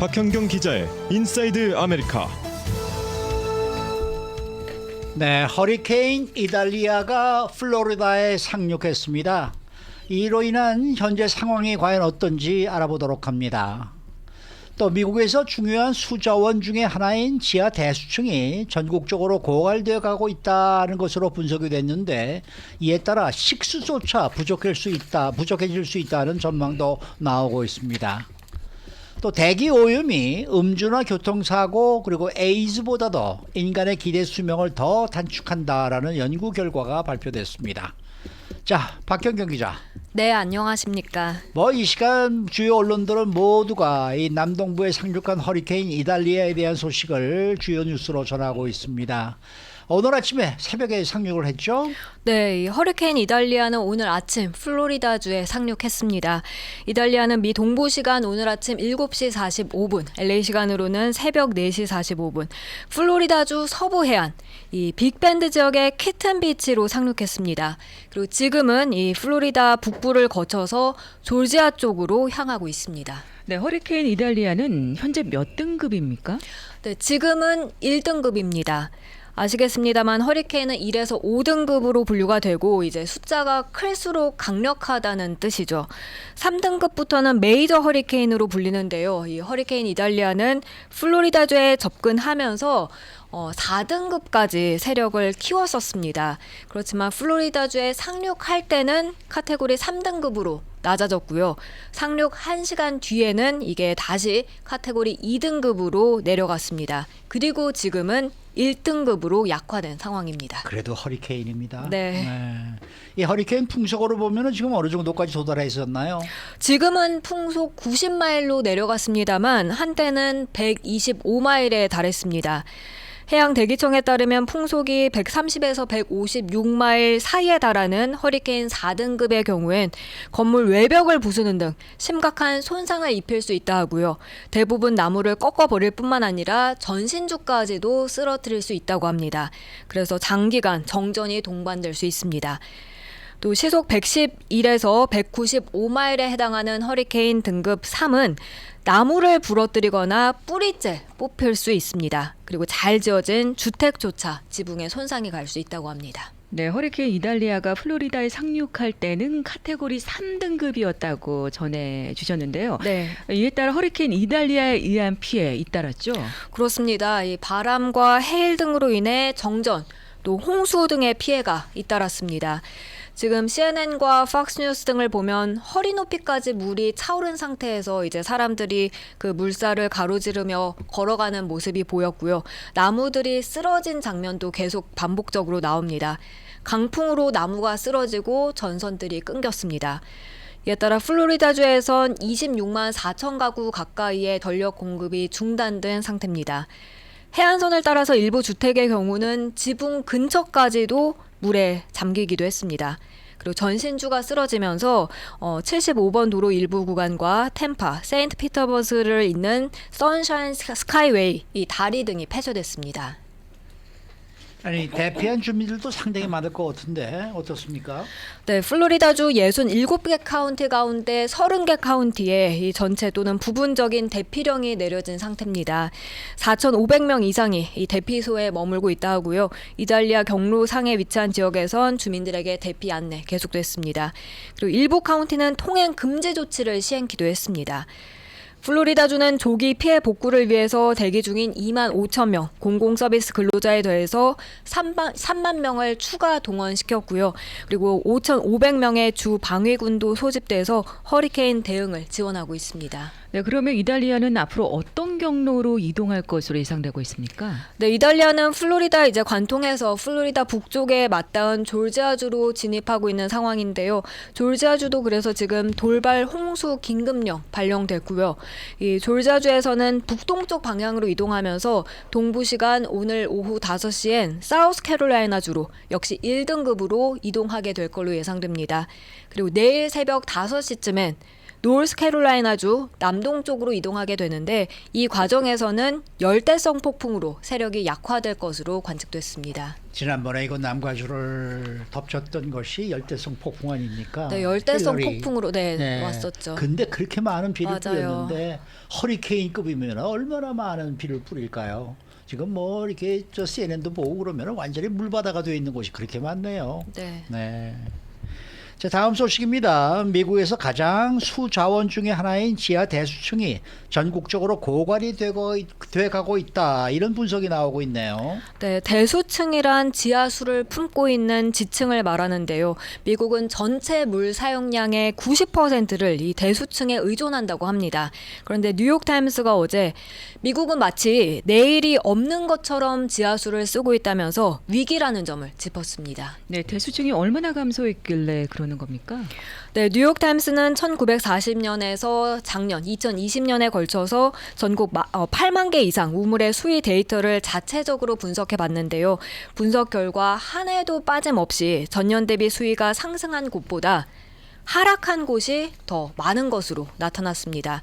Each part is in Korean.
박현경 기자의 인사이드 아메리카. 네, 허리케인 이달리아가 플로리다에 상륙했습니다. 이로 인한 현재 상황이 과연 어떤지 알아보도록 합니다. 또 미국에서 중요한 수자원 중의 하나인 지하 대수층이 전국적으로 고갈되어 가고 있다는 것으로 분석이 됐는데, 이에 따라 식수조차 부족해질 수 있다는 전망도 나오고 있습니다. 또 대기 오염이 음주나 교통사고 그리고 에이즈보다도 인간의 기대 수명을 더 단축한다라는 연구 결과가 발표됐습니다. 자, 박현경 기자. 네, 안녕하십니까. 이 시간 주요 언론들은 모두가 이 남동부에 상륙한 허리케인 이달리아에 대한 소식을 주요 뉴스로 전하고 있습니다. 오늘 아침에 새벽에 상륙을 했죠? 네, 이 허리케인 이달리아는 오늘 아침 플로리다주에 상륙했습니다. 이달리아는 미 동부 시간 오늘 아침 7시 45분, LA 시간으로는 새벽 4시 45분, 플로리다주 서부 해안, 이 빅밴드 지역의 키튼 비치로 상륙했습니다. 그리고 지금은 이 플로리다 북부를 거쳐서 조지아 쪽으로 향하고 있습니다. 네, 허리케인 이달리아는 현재 몇 등급입니까? 네, 지금은 1등급입니다. 아시겠습니다만 허리케인은 1에서 5등급으로 분류가 되고 이제 숫자가 클수록 강력하다는 뜻이죠. 3등급부터는 메이저 허리케인으로 불리는데요. 이 허리케인 이달리아는 플로리다주에 접근하면서 4등급까지 세력을 키웠었습니다. 그렇지만 플로리다주에 상륙할 때는 카테고리 3등급으로 낮아졌고요. 상륙 1시간 뒤에는 이게 다시 카테고리 2등급으로 내려갔습니다. 그리고 지금은 1등급으로 약화된 상황입니다. 그래도 허리케인입니다. 네. 이 허리케인 풍속으로 보면은 지금 어느 정도까지 도달해 있었나요? 지금은 풍속 90마일로 내려갔습니다만 한때는 125마일에 달했습니다. 해양 대기청에 따르면 풍속이 130에서 156마일 사이에 달하는 허리케인 4등급의 경우엔 건물 외벽을 부수는 등 심각한 손상을 입힐 수 있다 하고요. 대부분 나무를 꺾어버릴 뿐만 아니라 전신주까지도 쓰러뜨릴 수 있다고 합니다. 그래서 장기간 정전이 동반될 수 있습니다. 또 시속 111에서 195마일에 해당하는 허리케인 등급 3은 나무를 부러뜨리거나 뿌리째 뽑힐 수 있습니다. 그리고 잘 지어진 주택조차 지붕에 손상이 갈 수 있다고 합니다. 네, 허리케인 이달리아가 플로리다에 상륙할 때는 카테고리 3등급이었다고 전해주셨는데요. 네. 이에 따라 허리케인 이달리아에 의한 피해 잇따랐죠? 그렇습니다. 이 바람과 해일 등으로 인해 정전, 또 홍수 등의 피해가 잇따랐습니다. 지금 CNN과 팍스뉴스 등을 보면 허리 높이까지 물이 차오른 상태에서 이제 사람들이 그 물살을 가로지르며 걸어가는 모습이 보였고요. 나무들이 쓰러진 장면도 계속 반복적으로 나옵니다. 강풍으로 나무가 쓰러지고 전선들이 끊겼습니다. 이에 따라 플로리다주에선 26만 4천 가구 가까이의 전력 공급이 중단된 상태입니다. 해안선을 따라서 일부 주택의 경우는 지붕 근처까지도 물에 잠기기도 했습니다. 그리고 전신주가 쓰러지면서 75번 도로 일부 구간과 템파, 세인트 피터버스를 잇는 선샤인 스카이웨이, 이 다리 등이 폐쇄됐습니다. 아니, 대피한 주민들도 상당히 많을 것 같은데 어떻습니까? 네, 플로리다주 67개 카운티 가운데 30개 카운티에 이 전체 또는 부분적인 대피령이 내려진 상태입니다. 4,500명 이상이 이 대피소에 머물고 있다 하고요. 이달리아 경로 상에 위치한 지역에선 주민들에게 대피 안내 계속됐습니다. 그리고 일부 카운티는 통행 금지 조치를 시행키도 했습니다. 플로리다주는 조기 피해 복구를 위해서 대기 중인 2만 5천 명 공공서비스 근로자에 더해서 3만 명을 추가 동원시켰고요. 그리고 5,500명의 주 방위군도 소집돼서 허리케인 대응을 지원하고 있습니다. 네, 그러면 이달리아는 앞으로 어떤 경로로 이동할 것으로 예상되고 있습니까? 네, 이달리아는 플로리다 이제 관통해서 플로리다 북쪽에 맞닿은 조지아주로 진입하고 있는 상황인데요. 조지아주도 그래서 지금 돌발 홍수 긴급령 발령됐고요. 이 조지아주에서는 북동쪽 방향으로 이동하면서 동부 시간 오늘 오후 5시엔 사우스캐롤라이나주로 역시 1등급으로 이동하게 될 걸로 예상됩니다. 그리고 내일 새벽 5시쯤엔 노스캐롤라이나주 남동쪽으로 이동하게 되는데 이 과정에서는 열대성 폭풍으로 세력이 약화될 것으로 관측됐습니다. 지난번에 이거 남과주를 덮쳤던 것이 열대성 폭풍 아닙니까? 네, 열대성 힐러리. 폭풍으로 왔었죠. 근데 그렇게 많은 비를 맞아요. 뿌렸는데 허리케인급이면 얼마나 많은 비를 뿌릴까요? 지금 뭐 이렇게 저 CNN도 보고 그러면 완전히 물바다가 되어 있는 곳이 그렇게 많네요. 네. 네. 자, 다음 소식입니다. 미국에서 가장 수자원 중에 하나인 지하 대수층이 전국적으로 고갈이 돼가고 있다. 이런 분석이 나오고 있네요. 네, 대수층이란 지하수를 품고 있는 지층을 말하는데요. 미국은 전체 물 사용량의 90%를 이 대수층에 의존한다고 합니다. 그런데 뉴욕타임스가 어제 미국은 마치 내일이 없는 것처럼 지하수를 쓰고 있다면서 위기라는 점을 짚었습니다. 네, 대수층이 얼마나 감소했길래 그러는 겁니까? 네, 뉴욕타임스는 1940년에서 작년 2020년에 걸쳐서 전국 8만 개 이상 우물의 수위 데이터를 자체적으로 분석해 봤는데요. 분석 결과 한 해도 빠짐없이 전년 대비 수위가 상승한 곳보다 하락한 곳이 더 많은 것으로 나타났습니다.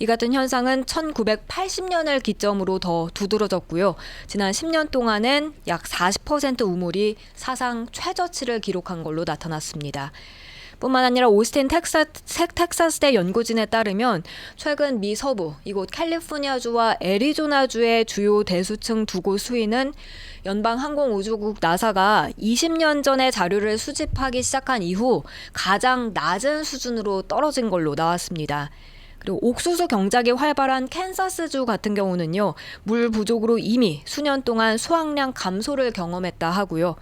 이 같은 현상은 1980년을 기점으로 더 두드러졌고요. 지난 10년 동안은 약 40% 우물이 사상 최저치를 기록한 걸로 나타났습니다. 뿐만 아니라 오스틴 텍사스대 연구진에 따르면 최근 미 서부 이곳 캘리포니아주와 애리조나주의 주요 대수층 두 곳 수위는 연방항공우주국 나사가 20년 전에 자료를 수집하기 시작한 이후 가장 낮은 수준으로 떨어진 걸로 나왔습니다. 그리고 옥수수 경작이 활발한 캔사스주 같은 경우는요, 물 부족으로 이미 수년 동안 수확량 감소를 경험했다 하고요.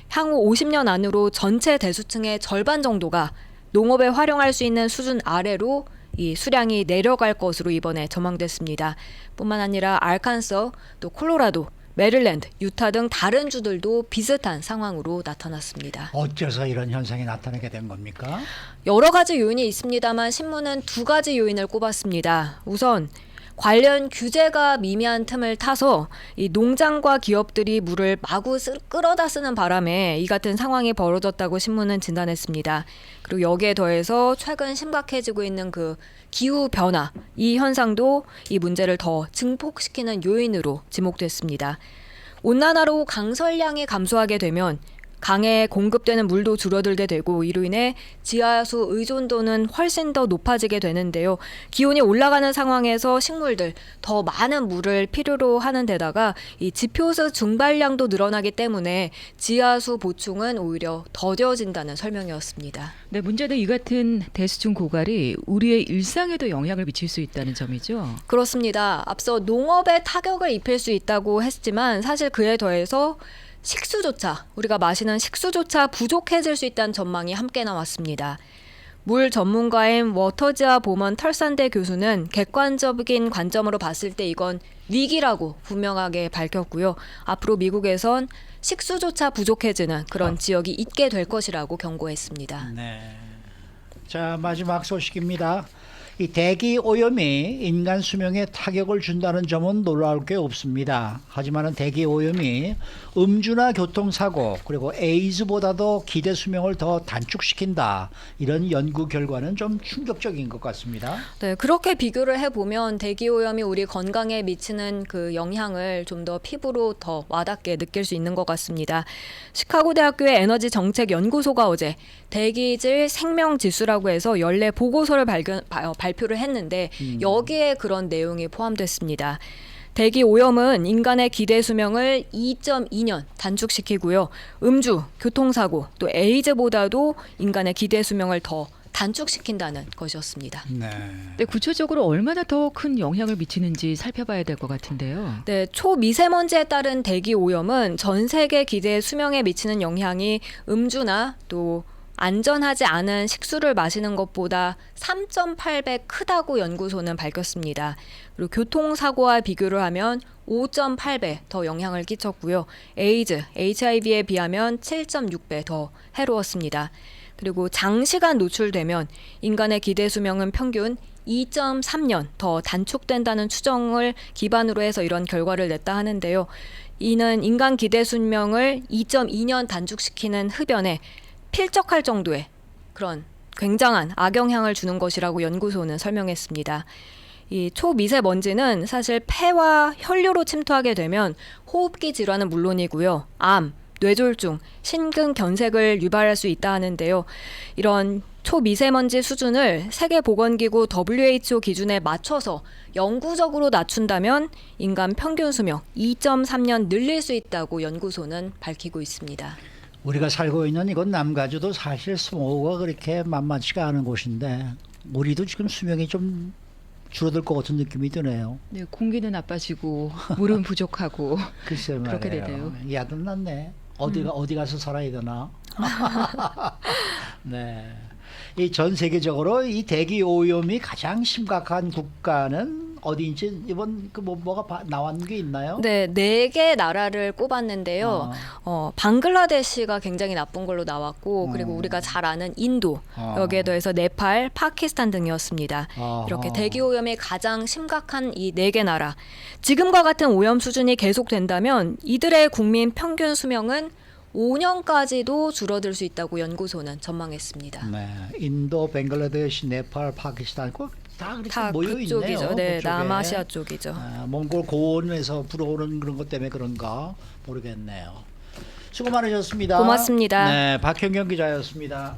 향후 50년 안으로 전체 대수층의 절반 정도가 농업에 활용할 수 있는 수준 아래로 이 수량이 내려갈 것으로 이번에 전망됐습니다. 뿐만 아니라 알칸서, 또 콜로라도, 메릴랜드, 유타 등 다른 주들도 비슷한 상황으로 나타났습니다. 어째서 이런 현상이 나타나게 된 겁니까? 여러 가지 요인이 있습니다만 신문은 두 가지 요인을 꼽았습니다. 우선 관련 규제가 미미한 틈을 타서 이 농장과 기업들이 물을 마구 끌어다 쓰는 바람에 이 같은 상황이 벌어졌다고 신문은 진단했습니다. 그리고 여기에 더해서 최근 심각해지고 있는 그 기후 변화, 이 현상도 이 문제를 더 증폭시키는 요인으로 지목됐습니다. 온난화로 강설량이 감소하게 되면 강에 공급되는 물도 줄어들게 되고 이로 인해 지하수 의존도는 훨씬 더 높아지게 되는데요. 기온이 올라가는 상황에서 식물들 더 많은 물을 필요로 하는 데다가 이 지표수 증발량도 늘어나기 때문에 지하수 보충은 오히려 더뎌진다는 설명이었습니다. 네, 문제는 이 같은 대수층 고갈이 우리의 일상에도 영향을 미칠 수 있다는 점이죠. 그렇습니다. 앞서 농업에 타격을 입힐 수 있다고 했지만 사실 그에 더해서 식수조차, 우리가 마시는 식수조차 부족해질 수 있다는 전망이 함께 나왔습니다. 물 전문가인 워터지아 보먼 털산대 교수는 객관적인 관점으로 봤을 때 이건 위기라고 분명하게 밝혔고요. 앞으로 미국에선 식수조차 부족해지는 그런 지역이 있게 될 것이라고 경고했습니다. 네. 자, 마지막 소식입니다. 이 대기 오염이 인간 수명에 타격을 준다는 점은 놀라울 게 없습니다. 하지만 대기 오염이 음주나 교통사고 그리고 에이즈보다도 기대 수명을 더 단축시킨다. 이런 연구 결과는 좀 충격적인 것 같습니다. 네, 그렇게 비교를 해보면 대기 오염이 우리 건강에 미치는 그 영향을 좀 더 피부로 더 와닿게 느낄 수 있는 것 같습니다. 시카고 대학교의 에너지 정책 연구소가 어제 대기질 생명 지수라고 해서 연례 보고서를 발표를 했는데 여기에 그런 내용이 포함됐습니다. 대기 오염은 인간의 기대 수명을 2.2년 단축시키고요. 음주, 교통사고, 또 에이즈보다도 인간의 기대 수명을 더 단축시킨다는 것이었습니다. 네. 네, 구체적으로 얼마나 더 큰 영향을 미치는지 살펴봐야 될 것 같은데요. 네, 초미세먼지에 따른 대기 오염은 전 세계 기대 수명에 미치는 영향이 음주나 또 안전하지 않은 식수를 마시는 것보다 3.8배 크다고 연구소는 밝혔습니다. 그리고 교통사고와 비교를 하면 5.8배 더 영향을 끼쳤고요. 에이즈, HIV에 비하면 7.6배 더 해로웠습니다. 그리고 장시간 노출되면 인간의 기대 수명은 평균 2.3년 더 단축된다는 추정을 기반으로 해서 이런 결과를 냈다 하는데요. 이는 인간 기대 수명을 2.2년 단축시키는 흡연에 필적할 정도의 그런 굉장한 악영향을 주는 것이라고 연구소는 설명했습니다. 이 초미세먼지는 사실 폐와 혈류로 침투하게 되면 호흡기 질환은 물론이고요. 암, 뇌졸중, 심근경색을 유발할 수 있다 하는데요. 이런 초미세먼지 수준을 세계보건기구 WHO 기준에 맞춰서 영구적으로 낮춘다면 인간 평균 수명 2.3년 늘릴 수 있다고 연구소는 밝히고 있습니다. 우리가 살고 있는 이곳 남가주도 사실 스모그가 그렇게 만만치가 않은 곳인데 우리도 지금 수명이 좀 줄어들 것 같은 느낌이 드네요. 네, 공기는 나빠지고 물은 부족하고 글쎄 말이에요. 그렇게 되네요. 야단났네. 어디 가서 살아야 되나? 네. 이 전 세계적으로 이 대기 오염이 가장 심각한 국가는 어디인지 이번 그 뭐가 나온 게 있나요? 네, 4개 나라를 꼽았는데요. 방글라데시가 굉장히 나쁜 걸로 나왔고, 그리고 우리가 잘 아는 인도, 여기에 더해서 네팔, 파키스탄 등이었습니다. 이렇게 대기 오염이 가장 심각한 이 4개 나라. 지금과 같은 오염 수준이 계속된다면 이들의 국민 평균 수명은 5년까지도 줄어들 수 있다고 연구소는 전망했습니다. 네, 인도, 벵글라데시, 네팔, 파키스탄 다 그렇게 다 모여 그쪽이죠. 있네요. 네, 그쪽에. 남아시아 쪽이죠. 몽골 고원에서 불어오는 그런 것 때문에 그런가 모르겠네요. 수고 많으셨습니다. 고맙습니다. 네, 박현경 기자였습니다.